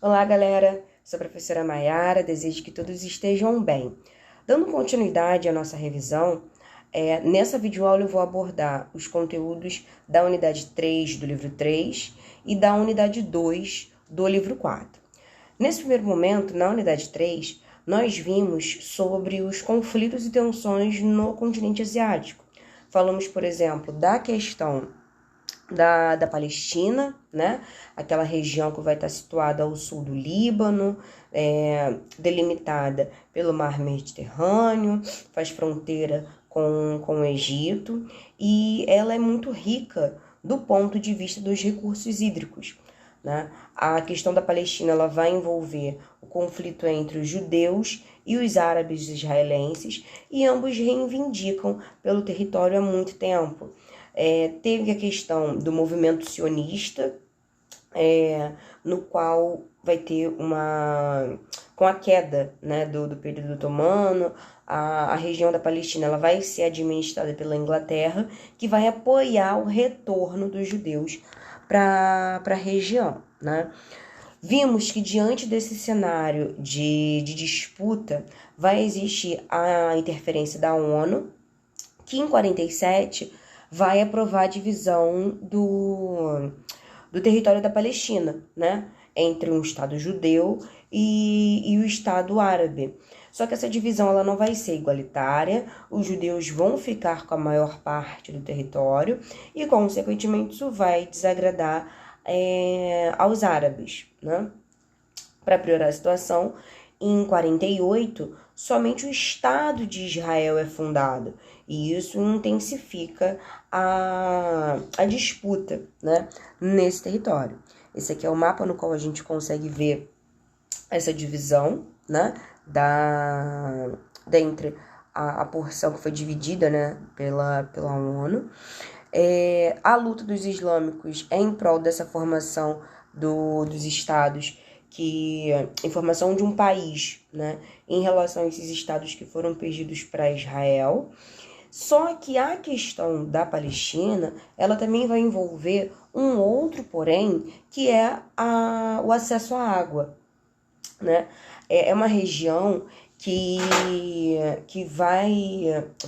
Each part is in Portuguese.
Olá, galera! Sou a professora Maiara, desejo que todos estejam bem. Dando continuidade à nossa revisão, nessa videoaula eu vou abordar os conteúdos da unidade 3 do livro 3 e da unidade 2 do livro 4. Nesse primeiro momento, na unidade 3, nós vimos sobre os conflitos e tensões no continente asiático. Falamos, por exemplo, da questão da Palestina, né? Aquela região que vai estar situada ao sul do Líbano, delimitada pelo mar Mediterrâneo, faz fronteira com o Egito, e ela é muito rica do ponto de vista dos recursos hídricos, né? A questão da Palestina ela vai envolver o conflito entre os judeus e os árabes israelenses, e ambos reivindicam pelo território há muito tempo. Teve a questão do movimento sionista, no qual vai ter com a queda, né, do período otomano, a região da Palestina ela vai ser administrada pela Inglaterra, que vai apoiar o retorno dos judeus para a região, né? Vimos que diante desse cenário de disputa vai existir a interferência da ONU, que em 47 vai aprovar a divisão do território da Palestina, né? Entre um Estado judeu e o Estado árabe. Só que essa divisão ela não vai ser igualitária, os judeus vão ficar com a maior parte do território e, consequentemente, isso vai desagradar aos árabes, né? Para piorar a situação, em 48, somente o Estado de Israel é fundado, e isso intensifica a disputa, né, nesse território. Esse aqui é o mapa no qual a gente consegue ver essa divisão, né, dentre a porção que foi dividida, né, pela ONU. A luta dos islâmicos é em prol dessa formação dos estados, em formação de um país, né, em relação a esses estados que foram perdidos para Israel. Só que a questão da Palestina, ela também vai envolver um outro porém, que é o acesso à água, né? É uma região que vai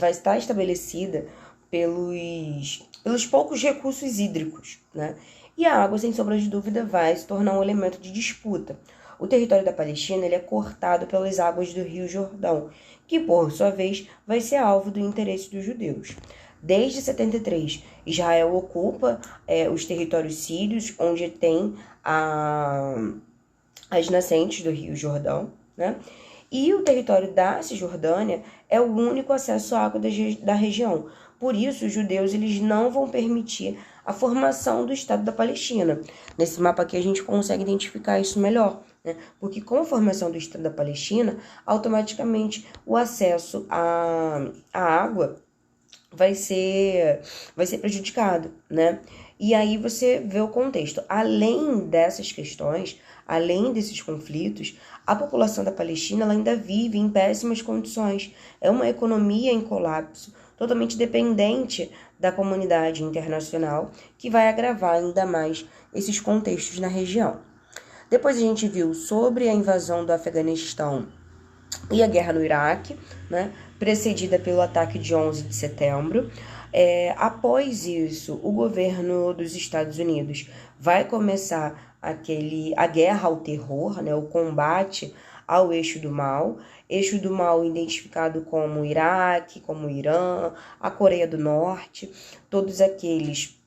estar estabelecida pelos poucos recursos hídricos, né? E a água, sem sombra de dúvida, vai se tornar um elemento de disputa. O território da Palestina ele é cortado pelas águas do Rio Jordão, que, por sua vez, vai ser alvo do interesse dos judeus. Desde 73, Israel ocupa os territórios sírios, onde tem as nascentes do Rio Jordão, né? E o território da Cisjordânia é o único acesso à água da região. Por isso, os judeus eles não vão permitir a formação do Estado da Palestina. Nesse mapa aqui a gente consegue identificar isso melhor, né? Porque com a formação do Estado da Palestina, automaticamente o acesso à água vai ser prejudicado, né? E aí você vê o contexto. Além dessas questões, além desses conflitos, a população da Palestina ela ainda vive em péssimas condições. É uma economia em colapso, totalmente dependente da comunidade internacional, que vai agravar ainda mais esses contextos na região. Depois a gente viu sobre a invasão do Afeganistão e a guerra no Iraque, né, precedida pelo ataque de 11 de setembro. Após isso, o governo dos Estados Unidos vai começar a guerra ao terror, né, o combate ao eixo do mal identificado como o Iraque, como o Irã, a Coreia do Norte, todos aqueles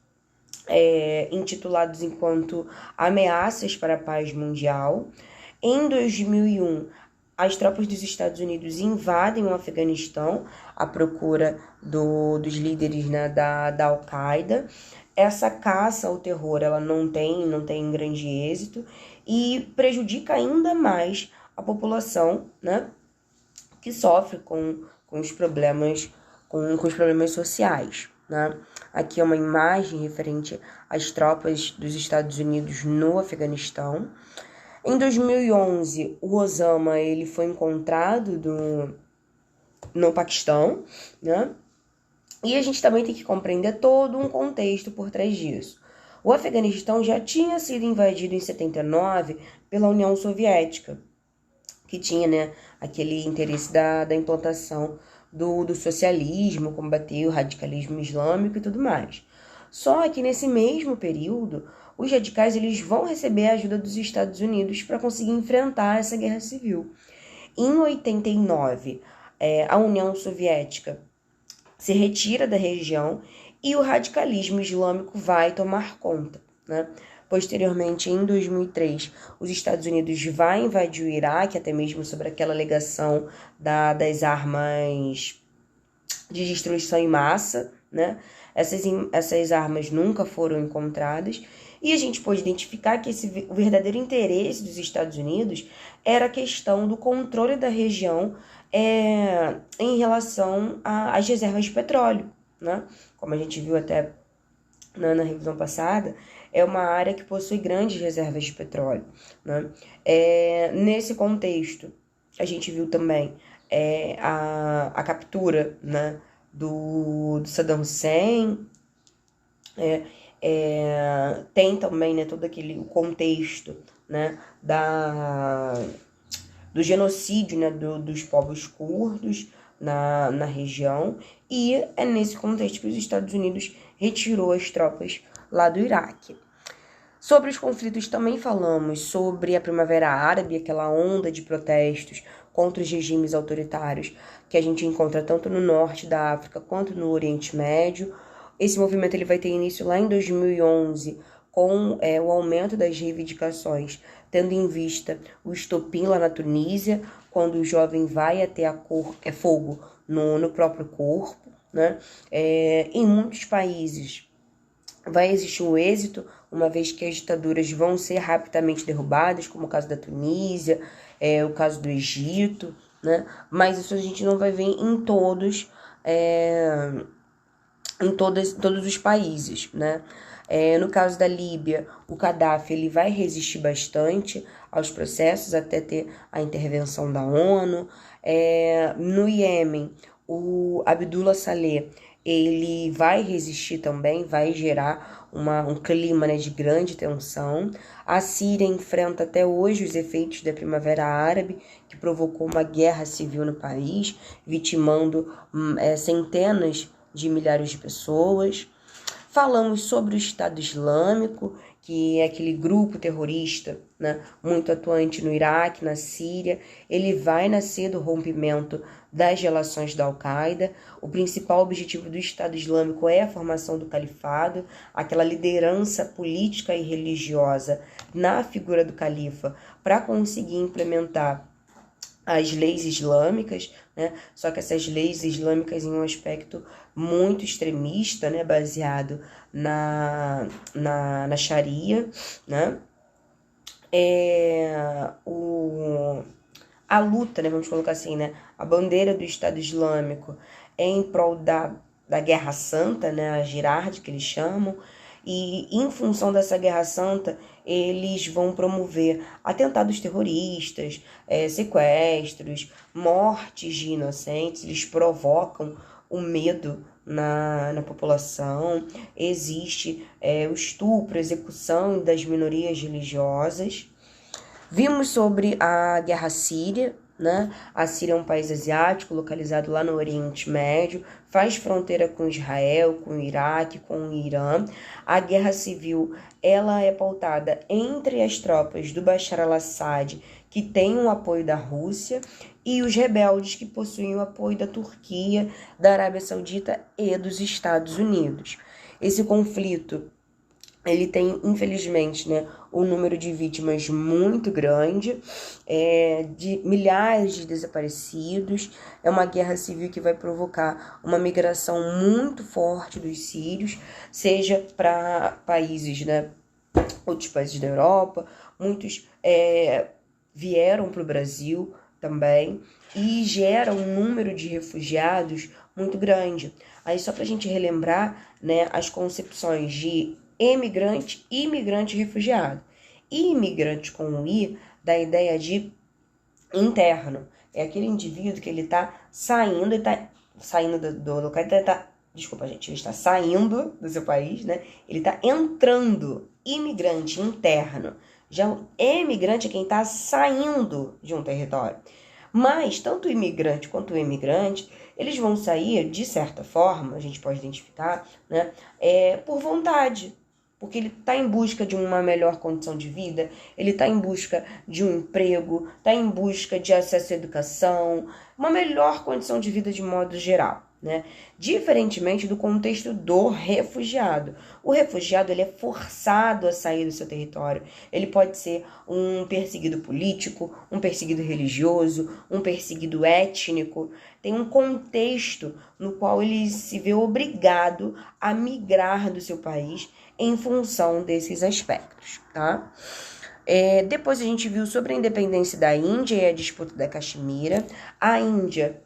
intitulados enquanto ameaças para a paz mundial. Em 2001, as tropas dos Estados Unidos invadem o Afeganistão à procura dos líderes, né, da Al-Qaeda. Essa caça ao terror ela não tem grande êxito e prejudica ainda mais a população, né, que sofre com os problemas sociais, né? Aqui é uma imagem referente às tropas dos Estados Unidos no Afeganistão. Em 2011, o Osama ele foi encontrado no Paquistão, né? E a gente também tem que compreender todo um contexto por trás disso. O Afeganistão já tinha sido invadido em 79 pela União Soviética, que tinha, né, aquele interesse da implantação do socialismo, combater o radicalismo islâmico e tudo mais. Só que nesse mesmo período, os radicais eles vão receber a ajuda dos Estados Unidos para conseguir enfrentar essa guerra civil. Em 89, a União Soviética se retira da região e o radicalismo islâmico vai tomar conta, né? Posteriormente, em 2003, os Estados Unidos vai invadir o Iraque, até mesmo sobre aquela alegação das armas de destruição em massa, né? Essas armas nunca foram encontradas. E a gente pode identificar que o verdadeiro interesse dos Estados Unidos era a questão do controle da região em relação às reservas de petróleo, né? Como a gente viu até na revisão passada, é uma área que possui grandes reservas de petróleo, né? Nesse contexto, a gente viu também a captura, né, do Saddam Hussein, tem também, né, todo aquele contexto, né, do genocídio, né, dos povos curdos na região, e é nesse contexto que os Estados Unidos retirou as tropas lá do Iraque. Sobre os conflitos também falamos sobre a Primavera Árabe, aquela onda de protestos contra os regimes autoritários que a gente encontra tanto no norte da África quanto no Oriente Médio. Esse movimento ele vai ter início lá em 2011 com o aumento das reivindicações, tendo em vista o estopim lá na Tunísia, quando o jovem vai até fogo no próprio corpo, né? Em muitos países vai existir um êxito, uma vez que as ditaduras vão ser rapidamente derrubadas, como o caso da Tunísia, o caso do Egito, né? Mas isso a gente não vai ver em todos os países, né? No caso da Líbia, o Gaddafi ele vai resistir bastante aos processos até ter a intervenção da ONU. No Iêmen, o Abdullah Saleh ele vai resistir também, vai gerar um clima, né, de grande tensão. A Síria enfrenta até hoje os efeitos da Primavera Árabe, que provocou uma guerra civil no país, vitimando centenas de milhares de pessoas. Falamos sobre o Estado Islâmico, que é aquele grupo terrorista, né, muito atuante no Iraque, na Síria. Ele vai nascer do rompimento das relações da Al-Qaeda. O principal objetivo do Estado Islâmico é a formação do califado, aquela liderança política e religiosa na figura do califa para conseguir implementar as leis islâmicas, né? Só que essas leis islâmicas em um aspecto muito extremista, né? Baseado na Sharia, né? A luta, né? Vamos colocar assim, né? A bandeira do Estado Islâmico é em prol da Guerra Santa, né? A Jihad, que eles chamam. E em função dessa Guerra Santa, eles vão promover atentados terroristas, sequestros, mortes de inocentes, eles provocam o medo na população, existe o estupro, a execução das minorias religiosas. Vimos sobre a Guerra Síria, né? A Síria é um país asiático localizado lá no Oriente Médio, faz fronteira com Israel, com o Iraque, com o Irã. A guerra civil ela é pautada entre as tropas do Bashar al-Assad, que tem o apoio da Rússia, e os rebeldes que possuem o apoio da Turquia, da Arábia Saudita e dos Estados Unidos. Esse conflito ele tem, infelizmente, né, um número de vítimas muito grande, de milhares de desaparecidos. É uma guerra civil que vai provocar uma migração muito forte dos sírios, seja para países, né, outros países da Europa. Muitos vieram para o Brasil também e gera um número de refugiados muito grande. Aí só para a gente relembrar, né, as concepções de emigrante, imigrante, refugiado. E imigrante com o I dá a ideia de interno. É aquele indivíduo que ele está saindo do local, ele está Desculpa, gente, ele está saindo do seu país, né? Ele está entrando, imigrante interno. Já o emigrante é quem está saindo de um território. Mas tanto o imigrante quanto o imigrante, eles vão sair, de certa forma, a gente pode identificar, né, por vontade. Porque ele está em busca de uma melhor condição de vida, ele está em busca de um emprego, está em busca de acesso à educação, uma melhor condição de vida de modo geral, né? Diferentemente do contexto do refugiado. O refugiado ele é forçado a sair do seu território. Ele pode ser um perseguido político, um perseguido religioso, um perseguido étnico. Tem um contexto no qual ele se vê obrigado a migrar do seu país em função desses aspectos, tá? Depois a gente viu sobre a independência da Índia e a disputa da Caxemira. A Índia,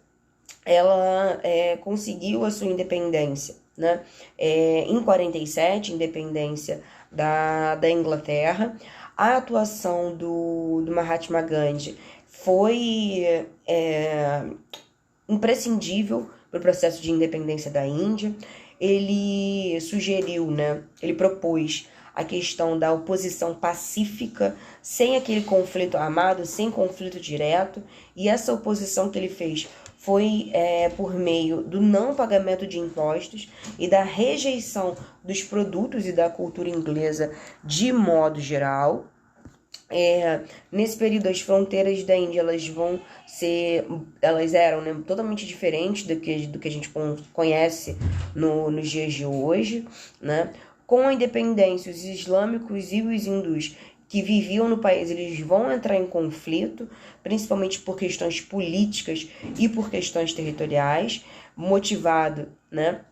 ela conseguiu a sua independência, né? Em 47, independência da Inglaterra. A atuação do Mahatma Gandhi foi imprescindível para o processo de independência da Índia. Ele sugeriu, né? Ele propôs a questão da oposição pacífica, sem aquele conflito armado, sem conflito direto, e essa oposição que ele fez foi por meio do não pagamento de impostos e da rejeição dos produtos e da cultura inglesa de modo geral. Nesse período, as fronteiras da Índia elas eram, né, totalmente diferentes do que a gente conhece nos dias de hoje, né? Com a independência, os islâmicos e os hindus que viviam no país, eles vão entrar em conflito, principalmente por questões políticas e por questões territoriais, motivado, né,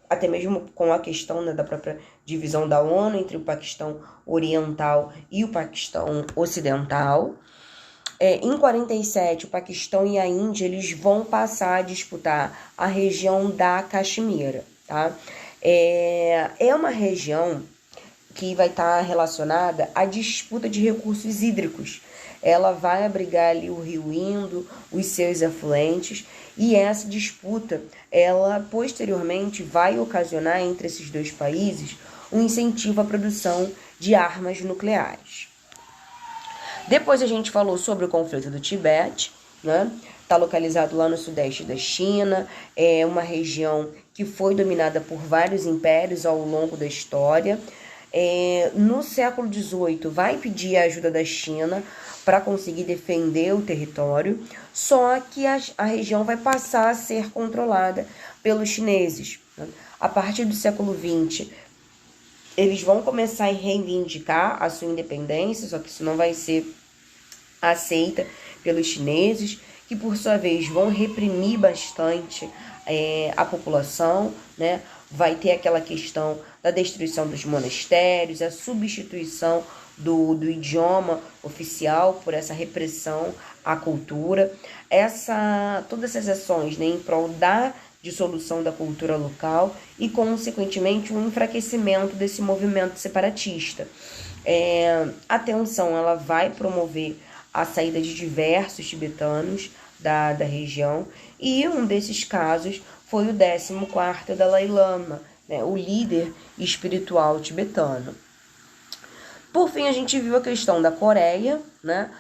até mesmo com a questão, né, da própria divisão da ONU entre o Paquistão Oriental e o Paquistão Ocidental. Em 47, o Paquistão e a Índia eles vão passar a disputar a região da Caxemira, tá? É uma região que vai estar relacionada à disputa de recursos hídricos. Ela vai abrigar ali o rio Indo, os seus afluentes, e essa disputa, ela posteriormente vai ocasionar entre esses dois países um incentivo à produção de armas nucleares. Depois a gente falou sobre o conflito do Tibete, né? Está localizado lá no sudeste da China, é uma região que foi dominada por vários impérios ao longo da história. No século XVIII vai pedir a ajuda da China para conseguir defender o território, só que a região vai passar a ser controlada pelos chineses, né? A partir do século XX, eles vão começar a reivindicar a sua independência, só que isso não vai ser aceita pelos chineses, que por sua vez vão reprimir bastante a população, né? Vai ter aquela questão da destruição dos monastérios, a substituição do idioma oficial por essa repressão à cultura. Todas essas ações, né, em prol da dissolução da cultura local e, consequentemente, um enfraquecimento desse movimento separatista. A tensão ela vai promover a saída de diversos tibetanos da região, e um desses casos foi o 14º Dalai Lama, né, o líder espiritual tibetano. Por fim, a gente viu a questão da Coreia, né?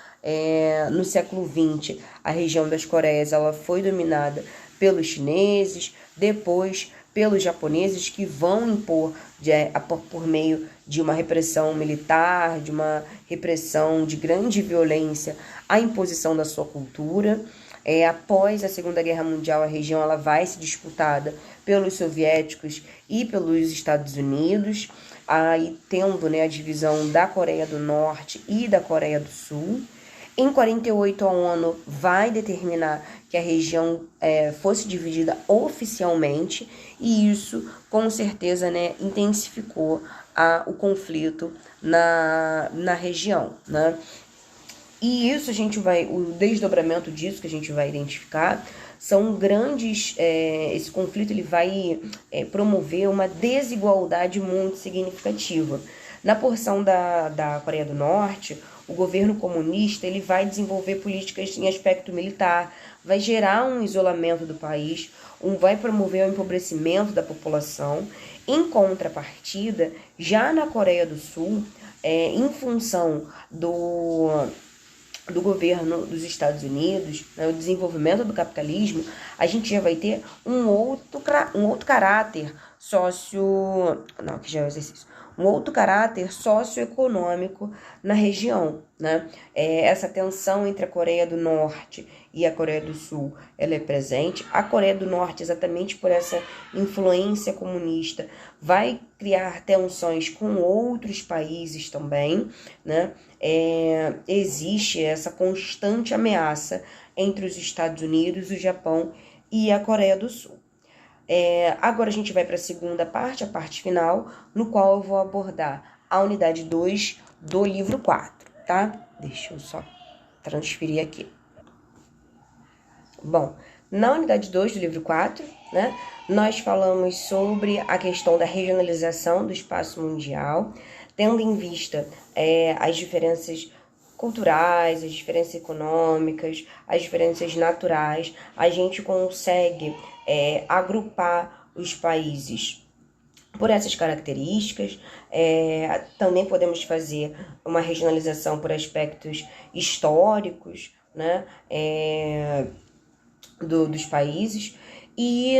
No século XX, a região das Coreias ela foi dominada pelos chineses, depois pelos japoneses, que vão impor, por meio de uma repressão militar, de uma repressão de grande violência, a imposição da sua cultura. Após a Segunda Guerra Mundial, a região ela vai ser disputada pelos soviéticos e pelos Estados Unidos, aí tendo, né, a divisão da Coreia do Norte e da Coreia do Sul. Em 48, a ONU vai determinar que a região fosse dividida oficialmente, e isso, com certeza, né, intensificou o conflito na região, né? E isso o desdobramento disso que a gente vai identificar são grandes, esse conflito ele vai promover uma desigualdade muito significativa. Na porção da Coreia do Norte, o governo comunista ele vai desenvolver políticas em aspecto militar, vai gerar um isolamento do país, vai promover o empobrecimento da população. Em contrapartida, já na Coreia do Sul, em função do governo dos Estados Unidos, né, o desenvolvimento do capitalismo, a gente já vai ter um outro caráter um outro caráter socioeconômico na região, né? Essa tensão entre a Coreia do Norte e a Coreia do Sul, ela é presente. A Coreia do Norte, exatamente por essa influência comunista, vai criar tensões com outros países também, né? Existe essa constante ameaça entre os Estados Unidos, o Japão e a Coreia do Sul. Agora a gente vai para a segunda parte, a parte final, no qual eu vou abordar a unidade 2 do livro 4, tá? Deixa eu só transferir aqui. Bom, na unidade 2 do livro 4, né, nós falamos sobre a questão da regionalização do espaço mundial, tendo em vista as diferenças culturais, as diferenças econômicas, as diferenças naturais, a gente consegue agrupar os países por essas características. Também podemos fazer uma regionalização por aspectos históricos, né, dos países, e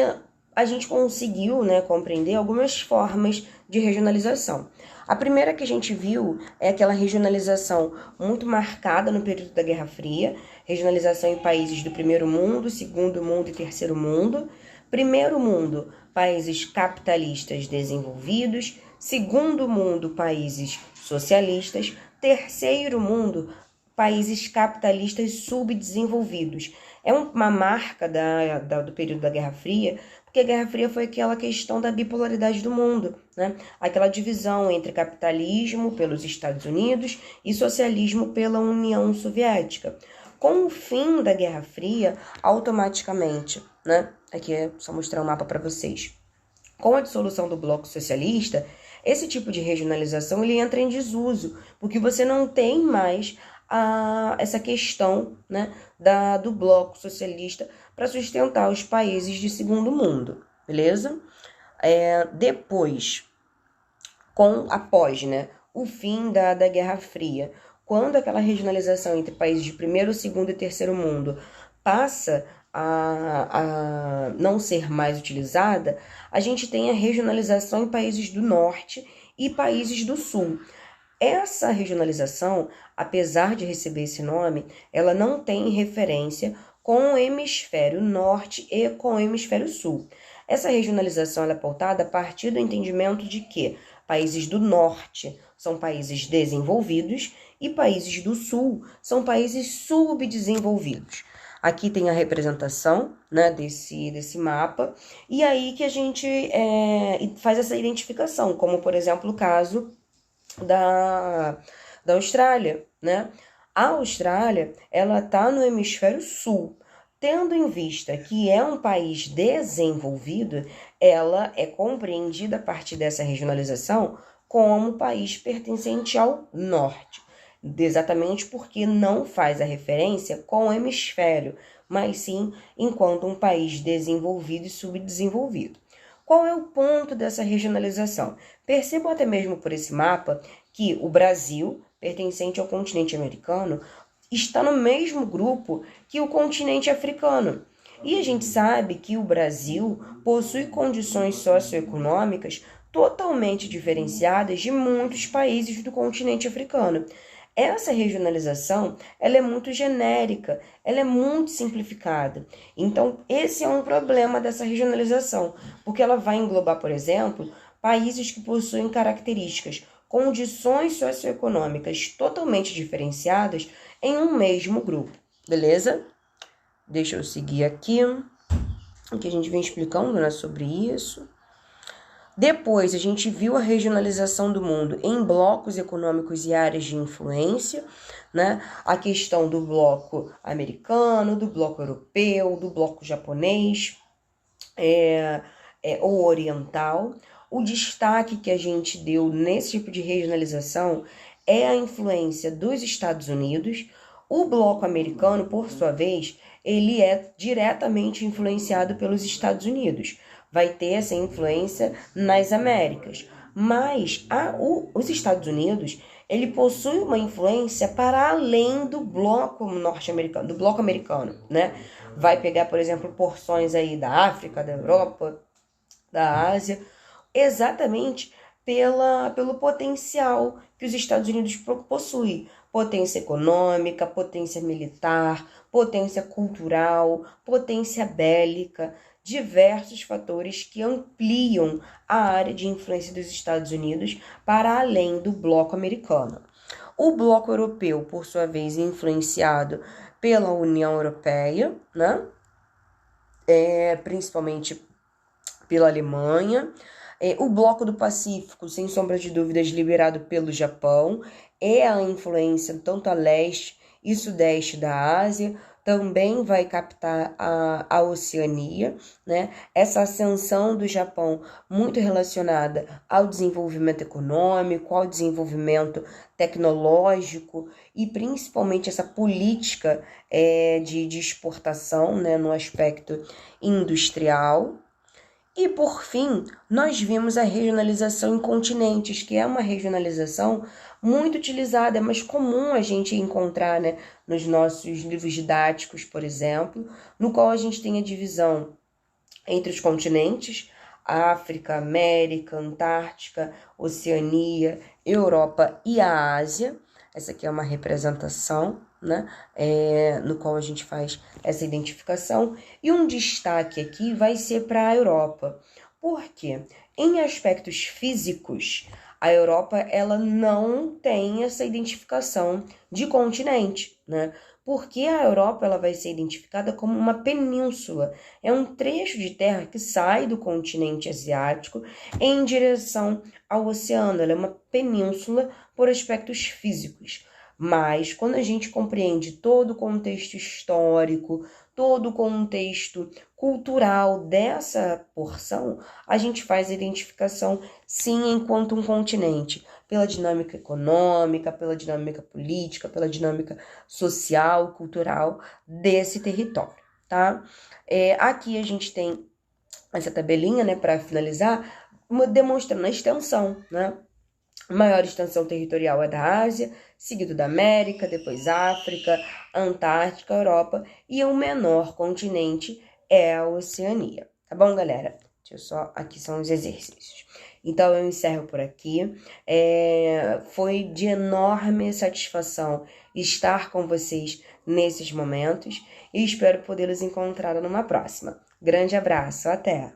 a gente conseguiu, né, compreender algumas formas de regionalização. A primeira que a gente viu é aquela regionalização muito marcada no período da Guerra Fria, regionalização em países do primeiro mundo, segundo mundo e terceiro mundo. Primeiro mundo, países capitalistas desenvolvidos. Segundo mundo, países socialistas. Terceiro mundo, países capitalistas subdesenvolvidos. É uma marca do período da Guerra Fria, porque a Guerra Fria foi aquela questão da bipolaridade do mundo, né? Aquela divisão entre capitalismo pelos Estados Unidos e socialismo pela União Soviética. Com o fim da Guerra Fria, automaticamente, né? Aqui é só mostrar um mapa para vocês. Com a dissolução do bloco socialista, esse tipo de regionalização ele entra em desuso, porque você não tem mais essa questão, né, do bloco socialista para sustentar os países de segundo mundo, beleza? Depois, após, né, o fim da Guerra Fria, quando aquela regionalização entre países de primeiro, segundo e terceiro mundo passa a não ser mais utilizada, a gente tem a regionalização em países do norte e países do sul. Essa regionalização, apesar de receber esse nome, ela não tem referência com o hemisfério norte e com o hemisfério sul. Essa regionalização é pautada a partir do entendimento de que países do norte são países desenvolvidos e países do sul são países subdesenvolvidos. Aqui tem a representação, né, desse mapa, e aí que a gente faz essa identificação, como por exemplo o caso da Austrália, né? A Austrália, ela está no hemisfério sul. Tendo em vista que é um país desenvolvido, ela é compreendida a partir dessa regionalização como país pertencente ao norte, exatamente porque não faz a referência com o hemisfério, mas sim enquanto um país desenvolvido e subdesenvolvido. Qual é o ponto dessa regionalização? Percebam até mesmo por esse mapa que o Brasil, pertencente ao continente americano, está no mesmo grupo que o continente africano. E a gente sabe que o Brasil possui condições socioeconômicas totalmente diferenciadas de muitos países do continente africano. Essa regionalização, ela é muito genérica, ela é muito simplificada. Então, esse é um problema dessa regionalização, porque ela vai englobar, por exemplo, países que possuem características, condições socioeconômicas totalmente diferenciadas em um mesmo grupo, beleza? Deixa eu seguir aqui, que a gente vem explicando, né, sobre isso. Depois, a gente viu a regionalização do mundo em blocos econômicos e áreas de influência, né? A questão do bloco americano, do bloco europeu, do bloco japonês ou oriental. o destaque que a gente deu nesse tipo de regionalização é a influência dos Estados Unidos. O bloco americano, por sua vez, ele é diretamente influenciado pelos Estados Unidos. Vai ter essa influência nas Américas. Mas os Estados Unidos, ele possui uma influência para além do bloco norte-americano, do bloco americano, né? Vai pegar, por exemplo, porções aí da África, da Europa, da Ásia, exatamente pelo potencial que os Estados Unidos possuem. Potência econômica, potência militar, potência cultural, potência bélica, diversos fatores que ampliam a área de influência dos Estados Unidos para além do bloco americano. O bloco europeu, por sua vez, é influenciado pela União Europeia, né? Principalmente pela Alemanha. O bloco do Pacífico, sem sombra de dúvidas, liderado pelo Japão, é a influência tanto a leste e sudeste da Ásia, também vai captar a Oceania, né? Essa ascensão do Japão muito relacionada ao desenvolvimento econômico, ao desenvolvimento tecnológico e principalmente essa política de exportação, né, no aspecto industrial. E, por fim, nós vimos a regionalização em continentes, que é uma regionalização muito utilizada, é mais comum a gente encontrar, né, nos nossos livros didáticos, por exemplo, no qual a gente tem a divisão entre os continentes, África, América, Antártica, Oceania, Europa e a Ásia. Essa aqui é uma representação, né, no qual a gente faz essa identificação. E um destaque aqui vai ser para a Europa. Por quê? Em aspectos físicos, a Europa ela não tem essa identificação de continente, né? Porque a Europa ela vai ser identificada como uma península. É um trecho de terra que sai do continente asiático em direção ao oceano. Ela é uma península por aspectos físicos. Mas quando a gente compreende todo o contexto histórico, todo o contexto cultural dessa porção, a gente faz a identificação, sim, enquanto um continente, pela dinâmica econômica, pela dinâmica política, pela dinâmica social, cultural desse território, tá? Aqui a gente tem essa tabelinha, né, para finalizar, demonstrando a extensão, né? A maior extensão territorial é da Ásia, seguido da América, depois África, Antártica, Europa, e o menor continente é a Oceania. Tá bom, galera? Aqui são os exercícios. Então, eu encerro por aqui. Foi de enorme satisfação estar com vocês nesses momentos e espero poder los encontrar numa próxima. Grande abraço, até!